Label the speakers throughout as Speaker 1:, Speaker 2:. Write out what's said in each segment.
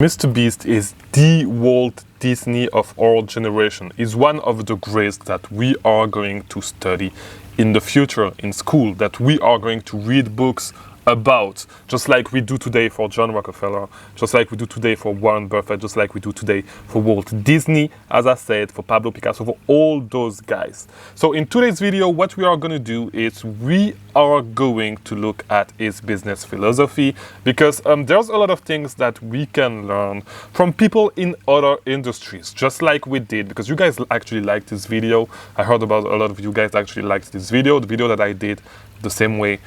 Speaker 1: Mr. Beast is the Walt Disney of our generation. He's one of the greats that we are going to study in the future in school, that we are going to read books about, just like we do today for John Rockefeller, just like we do today for Warren Buffett, just like we do today for Walt Disney, as I said, for Pablo Picasso, for all those guys. So in today's video, what we are going to do is we are going to look at his business philosophy, because there's a lot of things that we can learn from people in other industries, just like we did, because you guys actually liked this video. I heard about a lot of you guys actually liked this video, the video that I did the same way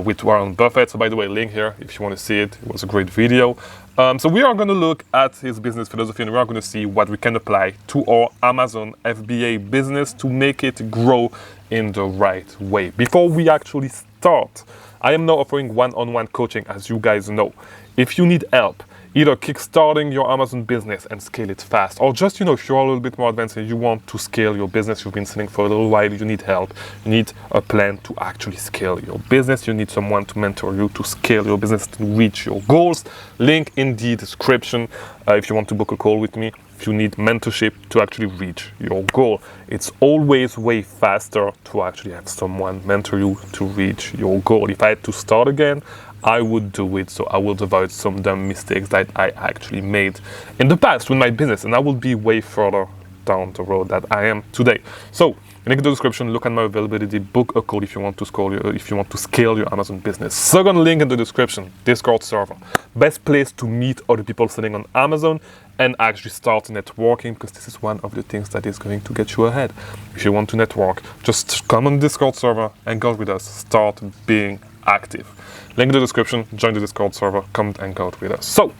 Speaker 1: with Warren Buffett. So by the way, link here if you want to see it. It was a great video. So we are going to look at his business philosophy, and we are going to see what we can apply to our Amazon FBA business to make it grow in the right way. Before we actually start, I am now offering one-on-one coaching, as you guys know. If you need help, either kickstarting your Amazon business and scale it fast, or just, if you're a little bit more advanced and you want to scale your business, you've been selling for a little while, you need help, you need a plan to actually scale your business, you need someone to mentor you to scale your business to reach your goals, link in the description if you want to book a call with me. If you need mentorship to actually reach your goal, it's always way faster to actually have someone mentor you to reach your goal. If I had to start again, I would do it, so I will avoid some dumb mistakes that I actually made in the past with my business, and I will be way further down the road that I am today. So in the description, look at my availability, book a call if you want to scale your Amazon business. Second link in the description, Discord server. Best place to meet other people selling on Amazon and actually start networking, because this is one of the things that is going to get you ahead. If you want to network, just come on the Discord server and go with us. Start being active. Link in the description, join the Discord server, come and go with us. So,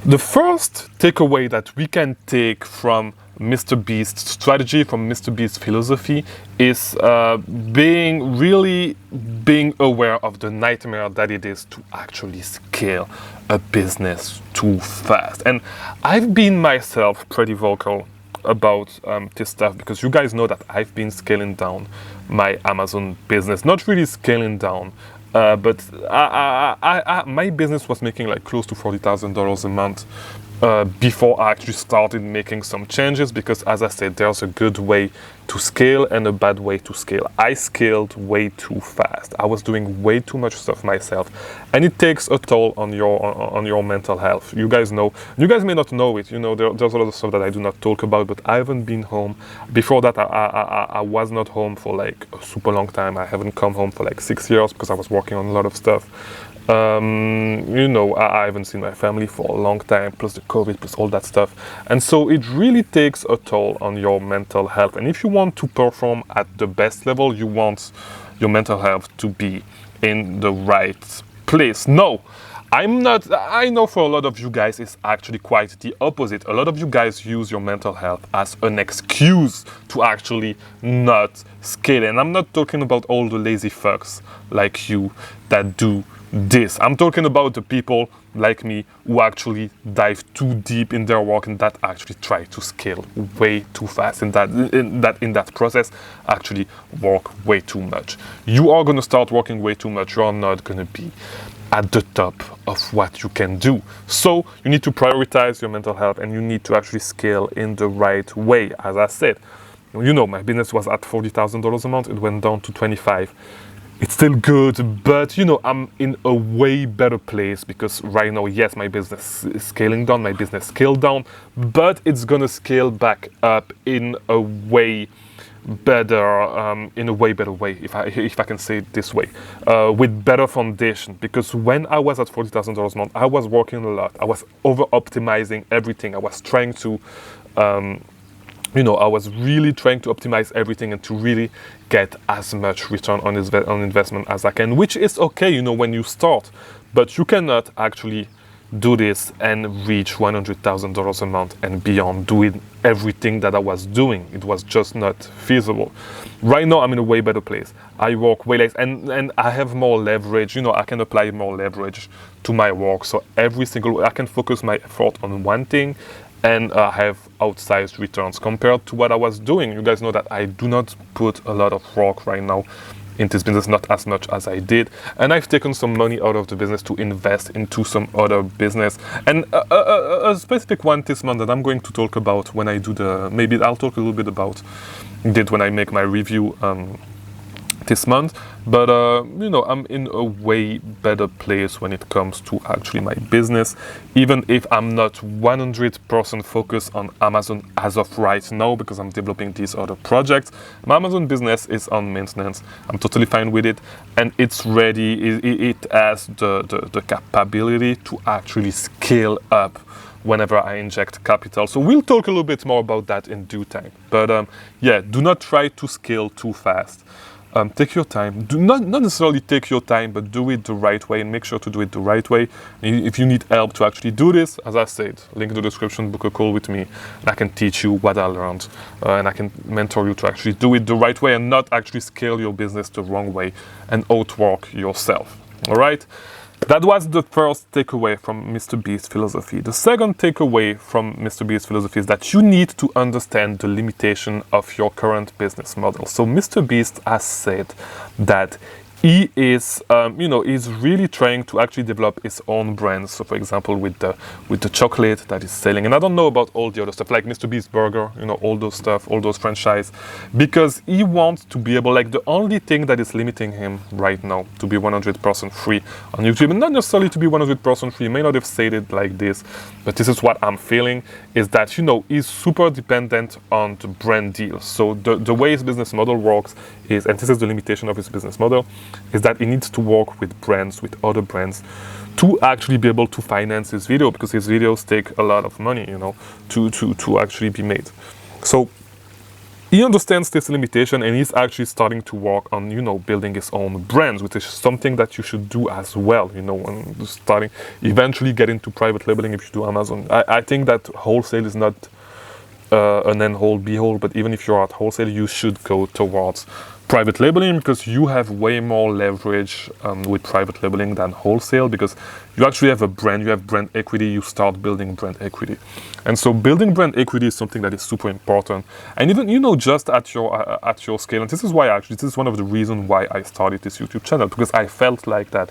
Speaker 1: the first takeaway that we can take from Mr. Beast's strategy, from Mr. Beast's philosophy, is being aware of the nightmare that it is to actually scale a business too fast. And I've been myself pretty vocal about this stuff, because you guys know that I've been scaling down my Amazon business. Not really scaling down, but my business was making like close to $40,000 a month before I actually started making some changes, because as I said, there's a good way to scale and a bad way to scale. I scaled way too fast. I was doing way too much stuff myself, and it takes a toll on your mental health. You guys know, you guys may not know it, there's a lot of stuff that I do not talk about, but I haven't been home. Before that, I was not home for like a super long time. I haven't come home for like 6 years because I was working on a lot of stuff. I haven't seen my family for a long time, plus the COVID, plus all that stuff. And so it really takes a toll on your mental health. And if you want to perform at the best level, you want your mental health to be in the right place. No, I'm not. I know for a lot of you guys, it's actually quite the opposite. A lot of you guys use your mental health as an excuse to actually not scale. And I'm not talking about all the lazy fucks like you that do this. I'm talking about the people like me who actually dive too deep in their work and that actually try to scale way too fast, and in that process actually work way too much. You are going to start working way too much. You are not going to be at the top of what you can do. So you need to prioritize your mental health, and you need to actually scale in the right way. As I said, my business was at $40,000 a month. It went down to 25. It's still good, but I'm in a way better place, because right now, yes, my business is scaling down, my business scaled down, but it's gonna scale back up in a way better way, if I can say it this way, with better foundation. Because when I was at $40,000 a month, I was working a lot. I was over optimizing everything. I was trying to I was really trying to optimize everything and to really get as much return on investment as I can, which is okay, when you start. But you cannot actually do this and reach $100,000 a month and beyond doing everything that I was doing. It was just not feasible. Right now, I'm in a way better place. I work way less, and I have more leverage. I can apply more leverage to my work. So I can focus my effort on one thing and have outsized returns compared to what I was doing. You guys know that I do not put a lot of work right now in this business, not as much as I did. And I've taken some money out of the business to invest into some other business. And a specific one this month that I'm going to talk about when I do maybe I'll talk a little bit about it when I make my review this month. But I'm in a way better place when it comes to actually my business, even if I'm not 100% focused on Amazon as of right now, because I'm developing these other projects. My Amazon business is on maintenance. I'm totally fine with it, and it's ready. It has the capability to actually scale up whenever I inject capital. So we'll talk a little bit more about that in due time. But do not try to scale too fast. Take your time. Do not necessarily take your time, but do it the right way, and make sure to do it the right way. If you need help to actually do this, as I said, link in the description, book a call with me, and I can teach you what I learned, and I can mentor you to actually do it the right way and not actually scale your business the wrong way and outwork yourself. All right? That was the first takeaway from Mr. Beast's philosophy. The second takeaway from Mr. Beast's philosophy is that you need to understand the limitation of your current business model. So Mr. Beast has said that he is, is really trying to actually develop his own brand. So, for example, with the chocolate that he's selling, and I don't know about all the other stuff, like Mr. Beast Burger, all those stuff, all those franchise, because he wants to be able, like, the only thing that is limiting him right now to be 100% free on YouTube, and not necessarily to be 100% free. He may not have said it like this, but this is what I'm feeling, is that he's super dependent on the brand deals. So the way his business model works is, and this is the limitation of his business model, is that he needs to work with brands, with other brands, to actually be able to finance his video, because his videos take a lot of money, to actually be made. So he understands this limitation, and he's actually starting to work on, building his own brands, which is something that you should do as well, when starting, eventually get into private labeling if you do Amazon. I think that wholesale is not an end-all, be-all, but even if you're at wholesale, you should go towards private labeling, because you have way more leverage with private labeling than wholesale, because you actually have a brand, you have brand equity, you start building brand equity. And so building brand equity is something that is super important. And even, just at your scale, and this is one of the reasons why I started this YouTube channel, because I felt like that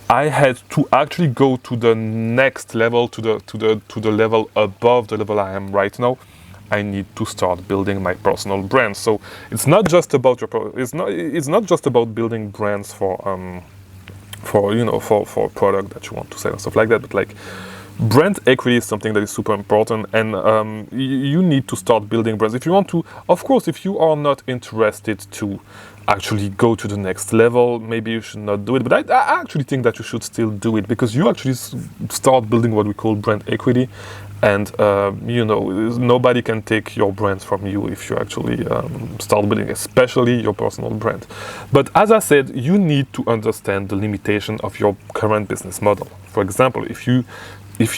Speaker 1: I had to actually go to the next level, to the level above the level I am right now. I need to start building my personal brand. So it's not just about it's not just about building brands for a product that you want to sell and stuff like that, but like brand equity is something that is super important, and you need to start building brands if you want to. Of course, if you are not interested to actually go to the next level, maybe you should not do it, but I actually think that you should still do it, because you actually start building what we call brand equity. And, nobody can take your brand from you if you actually start building, especially your personal brand. But as I said, you need to understand the limitation of your current business model. For example, if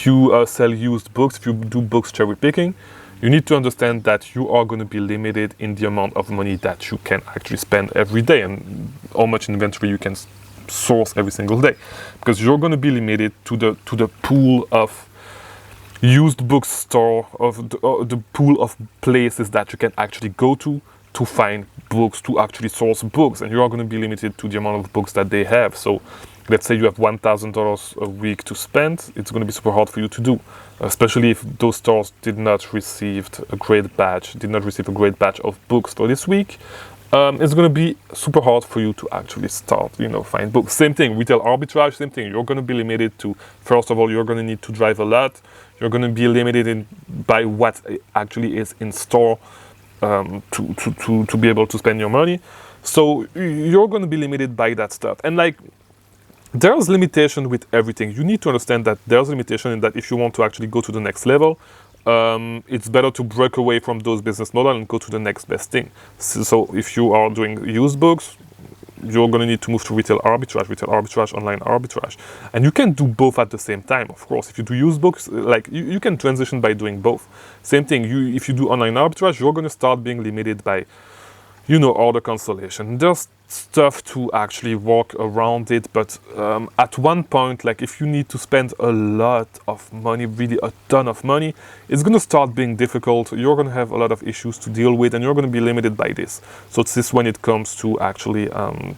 Speaker 1: you sell used books, if you do books cherry picking, you need to understand that you are going to be limited in the amount of money that you can actually spend every day, and how much inventory you can source every single day, because you're going to be limited to the pool of used bookstore, of the pool of places that you can actually go to find books, to actually source books, and you are going to be limited to the amount of books that they have. So let's say you have $1,000 a week to spend, it's going to be super hard for you to do, especially if those stores did not receive a great batch of books for this week. It's going to be super hard for you to actually start, find books. Same thing, retail arbitrage, same thing. You're going to be limited to, first of all, you're going to need to drive a lot. You're going to be limited by what actually is in store to be able to spend your money. So you're going to be limited by that stuff. And there's limitation with everything. You need to understand that there's limitation in that if you want to actually go to the next level, it's better to break away from those business models and go to the next best thing. So if you are doing used books, you're going to need to move to retail arbitrage, online arbitrage. And you can do both at the same time, of course. If you do used books, you can transition by doing both. Same thing, if you do online arbitrage, you're going to start being limited by, order cancellation. There's stuff to actually work around it, but at one point, like if you need to spend a lot of money, really a ton of money, it's going to start being difficult. You're going to have a lot of issues to deal with, and you're going to be limited by this. So this is when it comes to actually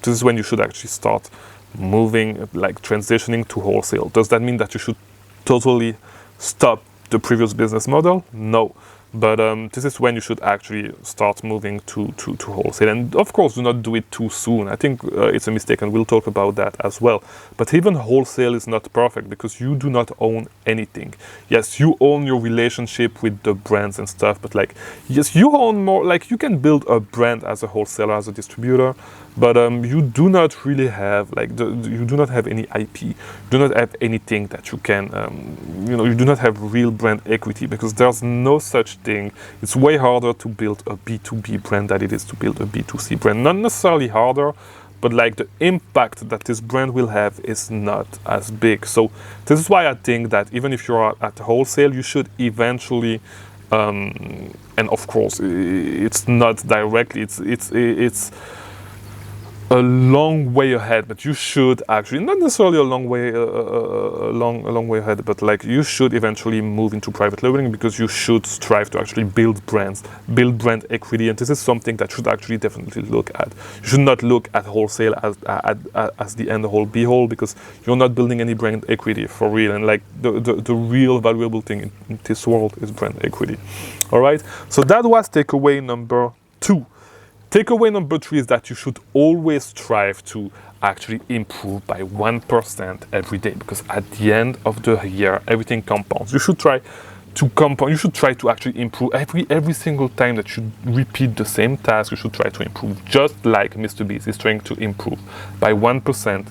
Speaker 1: this is when you should actually start moving, like transitioning to wholesale. Does that mean that you should totally stop the previous business model? No. But this is when you should actually start moving to wholesale. And of course, do not do it too soon. I think it's a mistake, and we'll talk about that as well. But even wholesale is not perfect because you do not own anything. Yes, you own your relationship with the brands and stuff, but like, yes, you own more, like you can build a brand as a wholesaler, as a distributor, but you do not really have, like, you do not have any IP, you do not have anything that you can, you do not have real brand equity because there's no such thing. It's way harder to build a B2B brand than it is to build a B2C brand. Not necessarily harder, but like the impact that this brand will have is not as big. So this is why I think that even if you're at wholesale, you should eventually, and of course, it's not directly, it's a long way ahead, but you should actually, not necessarily a long way ahead, but like you should eventually move into private labeling because you should strive to actually build brands, build brand equity, and this is something that should actually definitely look at. You should not look at wholesale as the end all be all because you're not building any brand equity for real, and like the real valuable thing in this world is brand equity. All right, so that was takeaway number 2. Takeaway number 3 is that you should always strive to actually improve by 1% every day because at the end of the year, everything compounds. You should try to compound. You should try to actually improve every single time that you repeat the same task. You should try to improve, just like Mr. Beast is trying to improve by 1%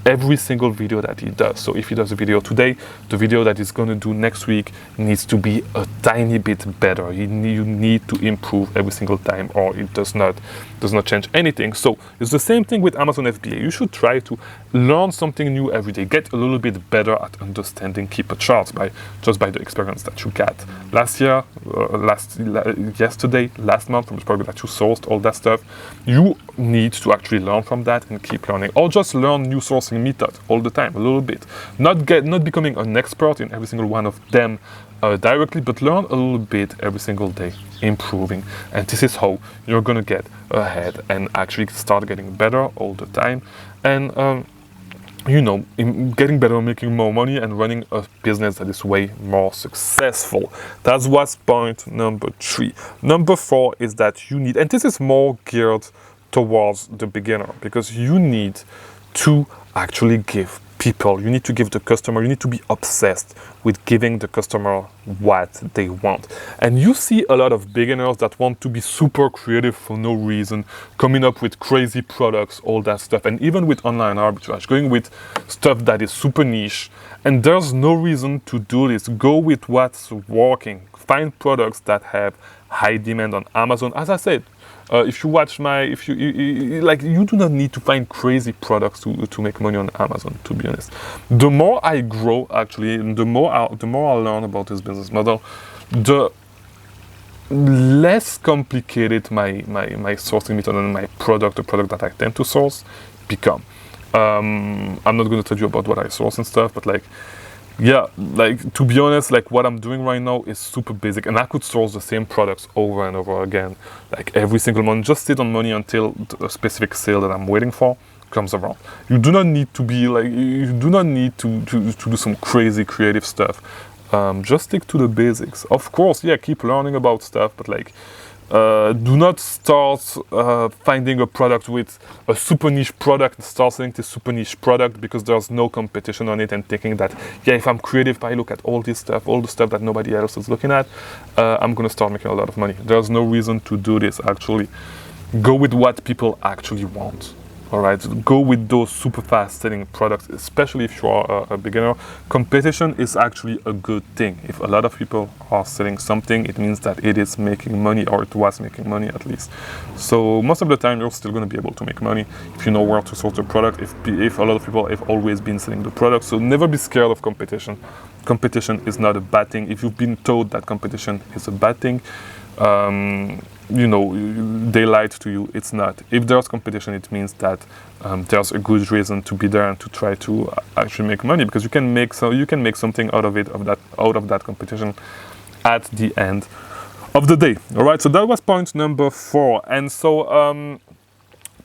Speaker 1: every single video that he does. So if he does a video today, the video that he's going to do next week needs to be a tiny bit better. You need to improve every single time, or it does not change anything. So it's the same thing with Amazon FBA. You should try to learn something new every day, get a little bit better at understanding keeper charts just by the experience that you got last year, yesterday, last month from the product that you sourced, all that stuff. You need to actually learn from that and keep learning, or just learn new sourcing methods all the time, a little bit. Not becoming an expert in every single one of them directly, but learn a little bit every single day, improving. And this is how you're gonna get ahead and actually start getting better all the time. And getting better, making more money, and running a business that is way more successful. That was point number 3. Number 4 is that you need, and this is more geared towards the beginner, because you need to actually give people, you need to give the customer, you need to be obsessed with giving the customer what they want. And you see a lot of beginners that want to be super creative for no reason, coming up with crazy products, all that stuff, and even with online arbitrage, going with stuff that is super niche. And there's no reason to do this. Go with what's working. Find products that have high demand on Amazon. As I said, if you watch you do not need to find crazy products to make money on Amazon, to be honest. The more I grow, actually, and the more I learn about this business model, the less complicated my sourcing method and the product that I tend to source become. I'm not going to tell you about what I source and stuff, but to be honest, like what I'm doing right now is super basic, and I could source the same products over and over again, like every single month, just sit on money until a specific sale that I'm waiting for comes around. You do not need to be like, you do not need to do some crazy creative stuff. Just stick to the basics. Of course, keep learning about stuff, but like, do not start finding a product with a super niche product and start selling this super niche product because there's no competition on it, and thinking that, if I'm creative, if I look at all this stuff, all the stuff that nobody else is looking at, I'm going to start making a lot of money. There's no reason to do this, actually. Go with what people actually want. All right, go with those super fast selling products, especially if you are a beginner. Competition is actually a good thing. If a lot of people are selling something, it means that it is making money, or it was making money at least. So most of the time, you're still going to be able to make money if you know where to source the product, if a lot of people have always been selling the product. So never be scared of competition. Competition is not a bad thing. If you've been told that competition is a bad thing, you know, they lied to you. It's not. If there's competition, it means that there's a good reason to be there and to try to actually make money, because you can make something out of that competition at the end of the day. All right. So that was point number 4, and so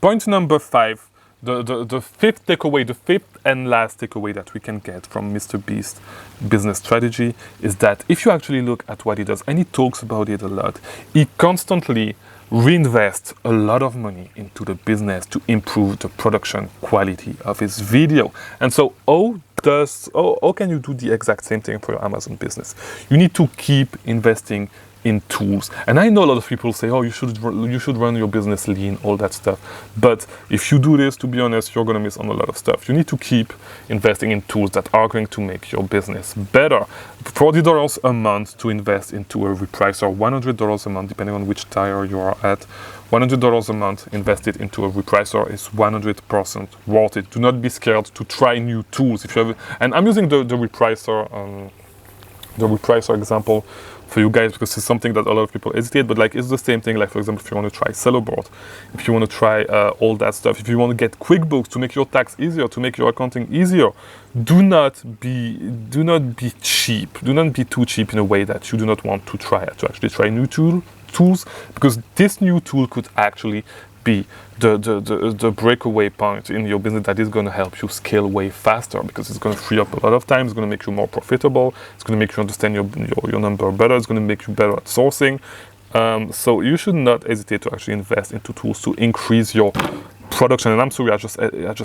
Speaker 1: point number 5. The fifth takeaway, the fifth and last takeaway that we can get from Mr. Beast's business strategy is that if you actually look at what he does, and he talks about it a lot, he constantly reinvests a lot of money into the business to improve the production quality of his video. And so how can you do the exact same thing for your Amazon business? You need to keep investing in tools. And I know a lot of people say, oh, you should run your business lean, all that stuff. But if you do this, to be honest, you're going to miss on a lot of stuff. You need to keep investing in tools that are going to make your business better. $40 a month to invest into a repricer, $100 a month, depending on which tier you are at. $100 a month invested into a repricer is 100% worth it. Do not be scared to try new tools. If you have, and I'm using the repricer example for you guys because it's something that a lot of people hesitate, but like it's the same thing. Like for example, if you want to try Sellerboard, if you want to try all that stuff, if you want to get QuickBooks to make your tax easier, to make your accounting easier, do not be cheap. Do not be too cheap in a way that you do not want to actually try new tools, because this new tool could actually be the breakaway point in your business that is going to help you scale way faster, because it's going to free up a lot of time. It's going to make you more profitable. It's going to make you understand your number better. It's going to make you better at sourcing. So you should not hesitate to actually invest into tools to increase your production. And I'm sorry, I just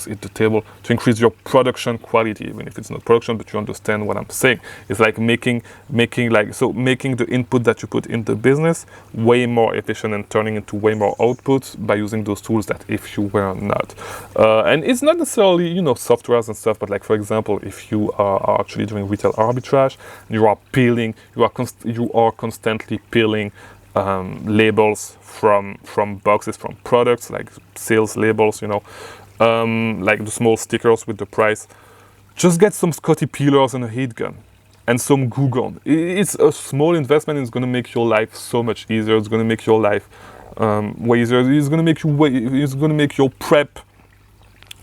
Speaker 1: hit the table. To increase your production quality, even if it's not production, but you understand what I'm saying. It's like making the input that you put in the business way more efficient and turning into way more output by using those tools that if you were not. And it's not necessarily, softwares and stuff, but like for example, if you are actually doing retail arbitrage, you are constantly peeling labels from boxes, from products, like sales labels, like the small stickers with the price. Just get some Scotty peelers and a heat gun and some glue gun. It's a small investment. It's going to make your life so much easier. It's going to make your life way easier. It's going to make your prep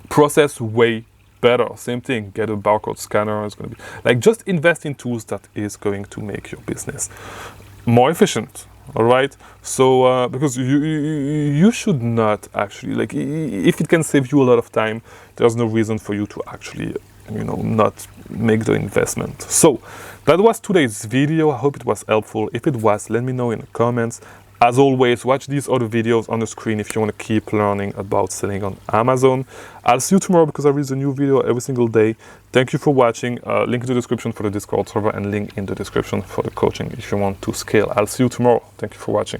Speaker 1: process way better. Same thing. Get a barcode scanner. It's going to be like, just invest in tools that is going to make your business more efficient. All right. So because you should not actually, like, if it can save you a lot of time, there's no reason for you to actually not make the investment. So that was today's video. I hope it was helpful. If it was, let me know in the comments. As always, watch these other videos on the screen if you want to keep learning about selling on Amazon. I'll see you tomorrow because I release a new video every single day. Thank you for watching. Link in the description for the Discord server and link in the description for the coaching if you want to scale. I'll see you tomorrow. Thank you for watching.